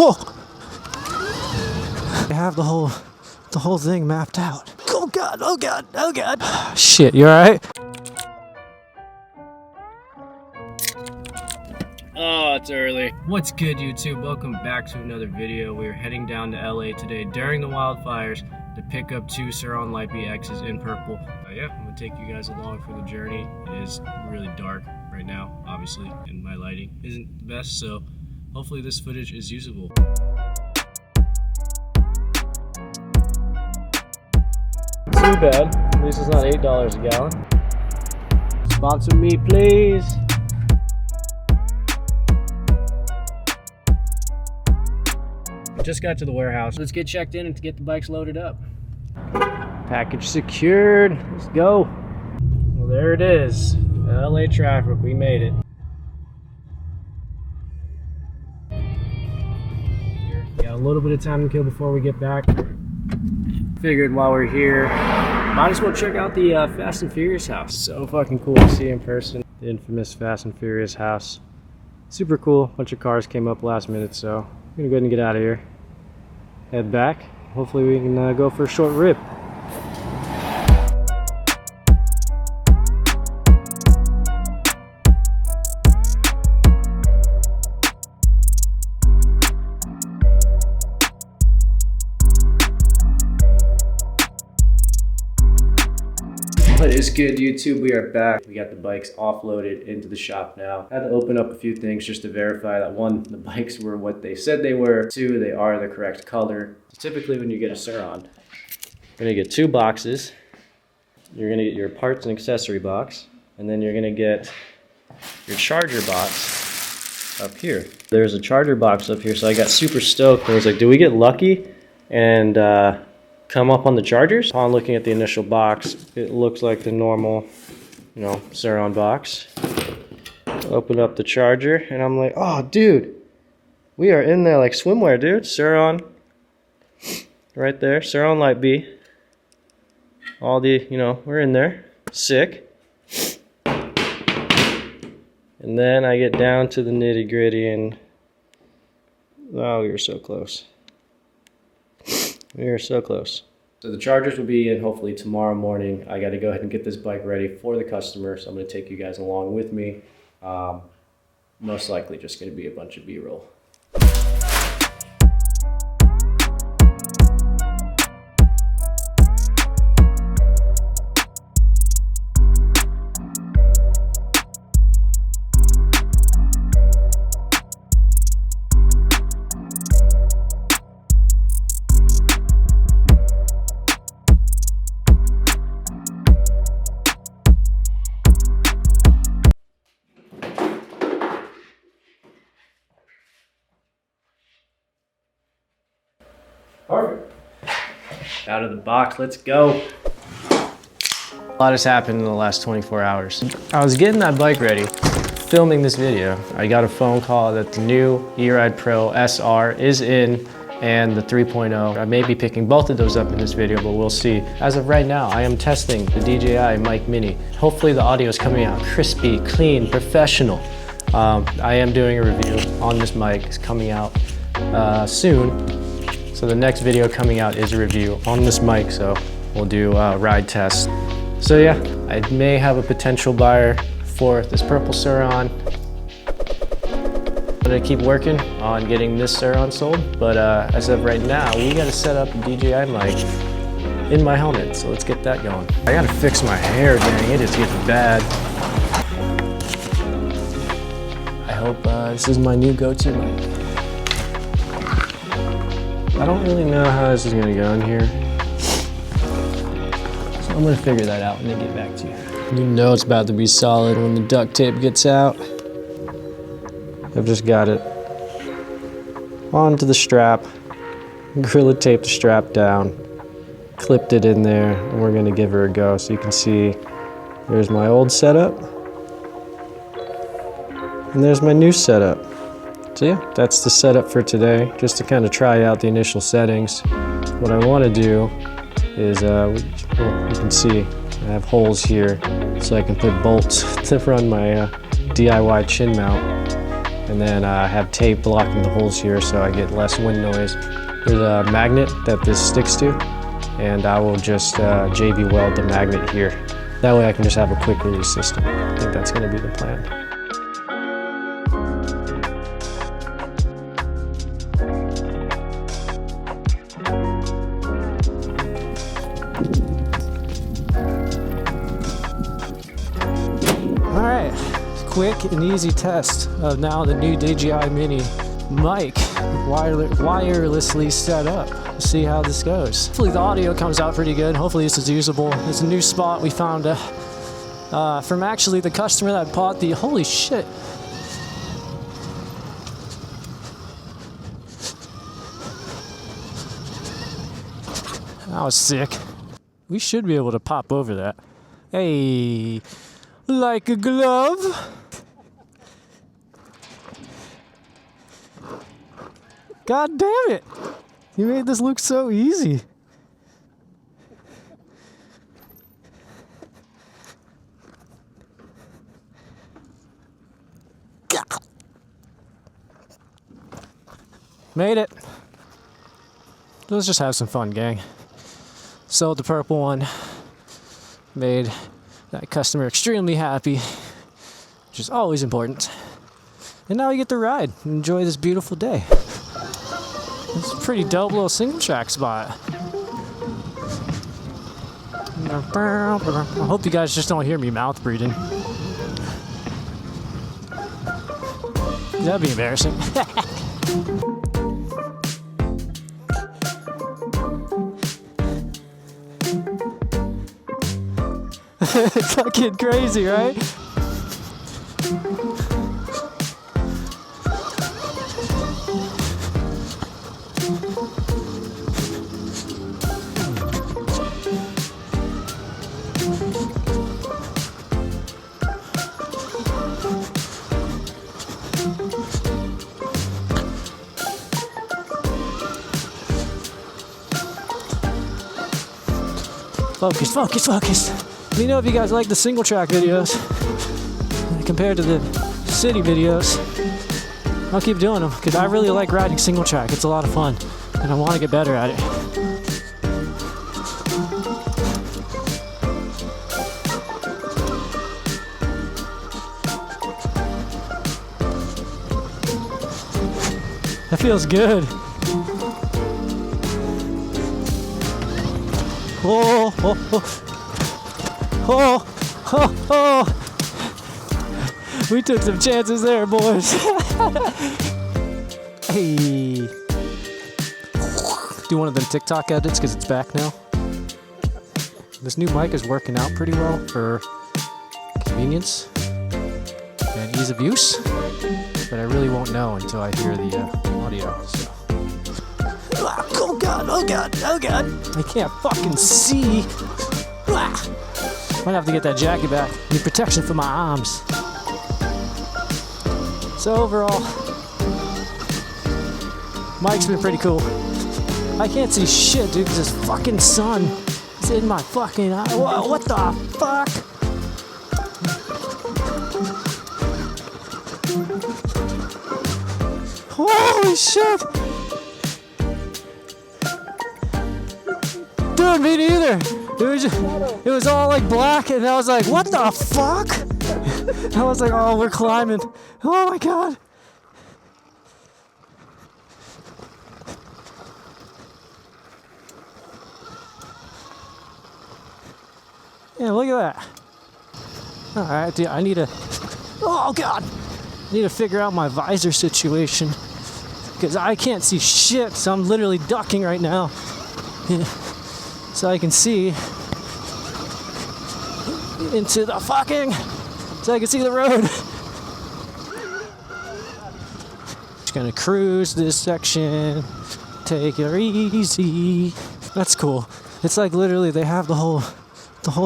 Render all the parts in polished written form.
Oh! I have the whole thing mapped out. Oh god, oh god, oh god. Shit, you alright? Oh, it's early. What's good, YouTube? Welcome back to another video. We're heading down to LA today during the wildfires to pick up two Sur Ron Light X's in purple. Yeah, I'm gonna take you guys along for the journey. It is really dark right now, obviously, and my lighting isn't the best, so hopefully this footage is usable. Too bad. At least it's not $8 a gallon. Sponsor me, please. We just got to the warehouse. Let's get checked in and to get the bikes loaded up. Package secured. Let's go. Well, there it is. LA traffic. We made it. Got a little bit of time to kill before we get back. Figured while we're here, might as well check out the Fast and Furious house. So fucking cool to see in person. The infamous Fast and Furious house. Super cool. Bunch of cars came up last minute, so I'm gonna go ahead and get out of here. Head back. Hopefully we can go for a short rip. What is good, YouTube? We are back. We got the bikes offloaded into the shop now. I had to open up a few things just to verify that one, the bikes were what they said they were. Two, they are the correct color. So typically when you get a Sur Ron, you're gonna get two boxes. You're gonna get your parts and accessory box, and then you're gonna get your charger box up here. There's a charger box up here, so I got super stoked. I was like, do we get lucky and come up on the chargers? Upon looking at the initial box, it looks like the normal, you know, Sur Ron box. Open up the charger, and I'm like, oh, dude, we are in there like swimwear, dude. Sur Ron, right there, Sur Ron Light B. All the, you know, we're in there. Sick. And then I get down to the nitty gritty, and oh, we were so close. We are so close. So the chargers will be in hopefully tomorrow morning. I got to go ahead and get this bike ready for the customer, so I'm going to take you guys along with me. Most likely just going to be a bunch of B-roll. Perfect. Out of the box, let's go. A lot has happened in the last 24 hours. I was getting that bike ready, filming this video. I got a phone call that the new eRide Pro SR is in, and the 3.0. I may be picking both of those up in this video, but we'll see. As of right now, I am testing the DJI Mic Mini. Hopefully the audio is coming out crispy, clean, professional. I am doing a review on this mic. It's coming out soon. So the next video coming out is a review on this mic, so we'll do a ride test. So yeah, I may have a potential buyer for this purple Sur Ron. I'm gonna keep working on getting this Sur Ron sold, but as of right now, we gotta set up a DJI mic in my helmet, so let's get that going. I gotta fix my hair, dang, it is getting bad. I hope this is my new go-to mic. I don't really know how this is gonna go in here, so I'm gonna figure that out and then get back to you. You know it's about to be solid when the duct tape gets out. I've just got it onto the strap, Gorilla taped the strap down, clipped it in there, and we're gonna give her a go. So you can see there's my old setup, and there's my new setup. So yeah, that's the setup for today, just to kind of try out the initial settings. What I want to do is, you can see I have holes here so I can put bolts to run my DIY chin mount. And then I have tape blocking the holes here so I get less wind noise. There's a magnet that this sticks to, and I will just JB weld the magnet here. That way I can just have a quick release system. I think that's going to be the plan. Alright, quick and easy test of now the new DJI Mini mic wirelessly set up. See how this goes. Hopefully the audio comes out pretty good. Hopefully this is usable. It's a new spot we found from actually the customer that bought the, holy shit. That was sick. We should be able to pop over that. Hey, like a glove. God damn it! You made this look so easy. Made it. Let's just have some fun, gang. Sold the purple one. Made that customer extremely happy, which is always important. And now we get to ride and enjoy this beautiful day. It's a pretty dope little single track spot. I hope you guys just don't hear me mouth breathing. That'd be embarrassing. It's fucking crazy, right? Focus, focus, focus. Let me know if you guys like the single track videos compared to the city videos. I'll keep doing them because I really like riding single track. It's a lot of fun and I want to get better at it. That feels good. Oh, oh, oh. Oh, oh, oh. We took some chances there, boys. Hey. Do one of them TikTok edits because it's back now. This new mic is working out pretty well for convenience and ease of use, but I really won't know until I hear the audio. So. Oh god, oh god, oh god. I can't fucking see. Might have to get that jacket back. Need protection for my arms. So overall, mic's been pretty cool. I can't see shit, dude, because this fucking sun is in my fucking eye. Whoa, what the fuck? Holy shit! Dude, me neither. It was all like black, and I was like, what the fuck? I was like, oh, we're climbing. Oh my god. Yeah, look at that. Alright, dude, I need to... Oh god! I need to figure out my visor situation. Because I can't see shit, so I'm literally ducking right now. Yeah. So I can see into the fucking, so I can see the road. Just gonna cruise this section, take it easy. That's cool. It's like literally they have the whole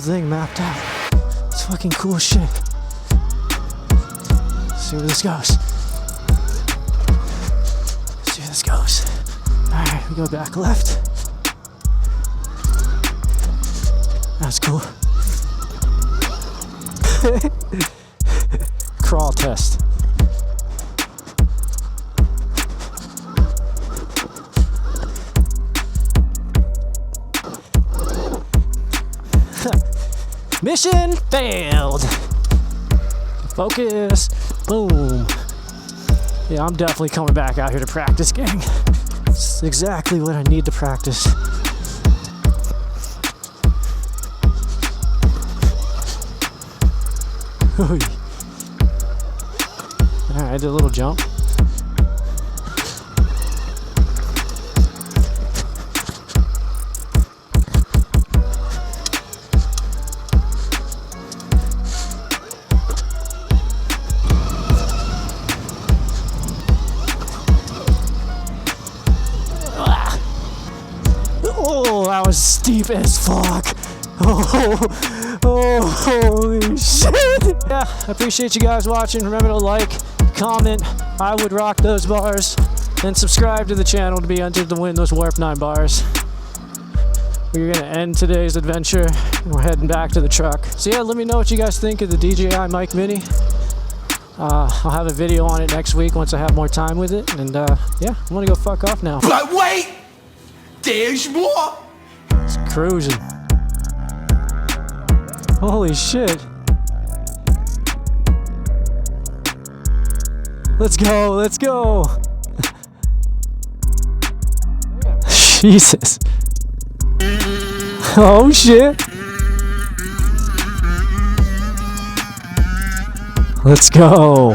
thing mapped out. It's fucking cool shit. Let's see where this goes. Let's see where this goes. All right, we go back left. That's cool. Crawl test. Mission failed. Focus. Boom. Yeah, I'm definitely coming back out here to practice, gang. It's exactly what I need to practice. Alright, I did a little jump. Oh, that was steep as fuck. Oh, holy shit. Yeah, I appreciate you guys watching. Remember to like, comment, I would rock those bars, and subscribe to the channel to be entered to win those Warp9 bars. We're gonna end today's adventure, and we're heading back to the truck. So yeah, let me know what you guys think of the DJI Mic Mini. I'll have a video on it next week once I have more time with it, and yeah, I'm gonna go fuck off now. But wait! There's more! It's cruising. Holy shit. Let's go, let's go. Jesus. Oh shit. Let's go.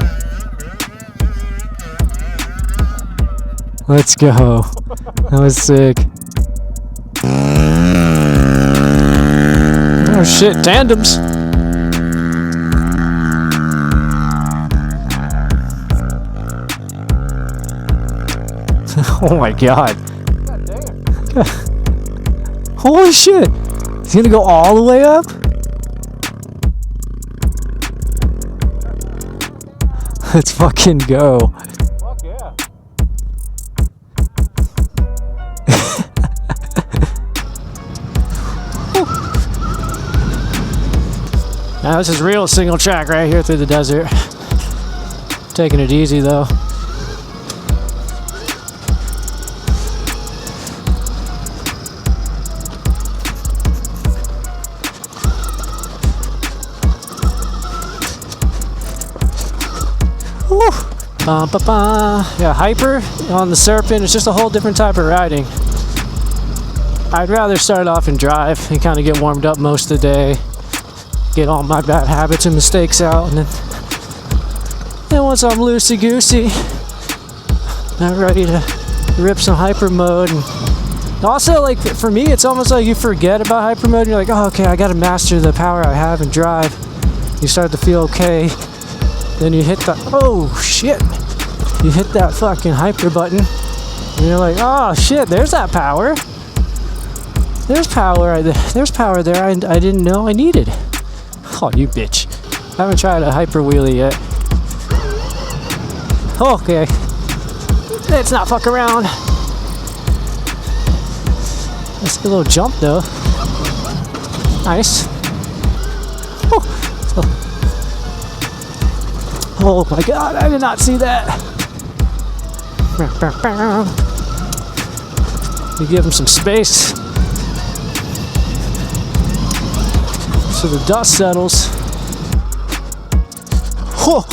Let's go. That was sick. Oh shit, tandems. Oh my god. Holy shit. Is he gonna go all the way up? Let's fucking go. Fuck yeah. Now this is real single track right here through the desert. Taking it easy though. Woo. Yeah, hyper on the Serpent, it's just a whole different type of riding. I'd rather start off and drive and kind of get warmed up most of the day. Get all my bad habits and mistakes out, and then once I'm loosey-goosey, I'm ready to rip some hyper mode. And also, like, for me, it's almost like you forget about hyper mode, and you're like, oh, okay, I gotta master the power I have and drive. You start to feel okay, then you hit the, oh shit, you hit that fucking hyper button, and you're like, oh shit, there's that power. There's power there I didn't know I needed. Oh, you bitch. I haven't tried a hyper wheelie yet. Okay. Let's not fuck around. That's a little jump though. Nice. Oh my god, I did not see that. You give him some space so the dust settles. Oh.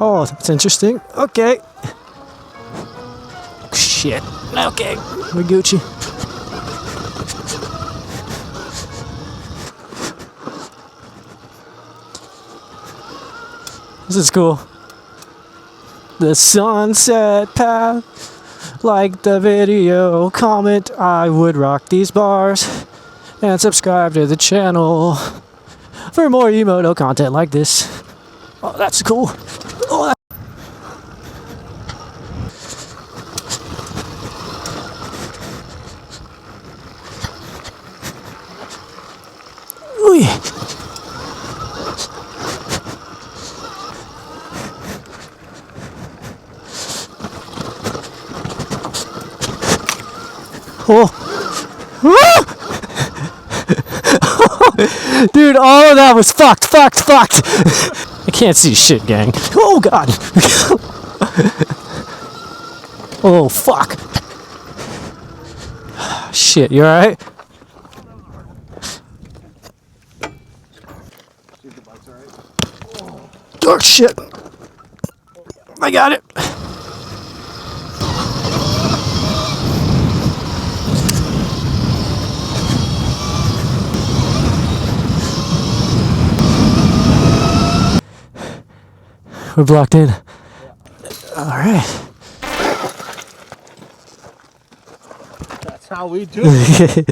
Oh, that's interesting. Okay. Shit. Okay, we Gucci. This is cool. The sunset path. Like the video, comment, I would rock these bars, and subscribe to the channel for more emoto content like this. Oh, that's cool. Oh, ooh. Oh. Dude, all of that was fucked. I can't see shit, gang. Oh, God. Oh, fuck. Shit, you alright? Oh shit. I got it. We're blocked in. Alright. That's how we do it.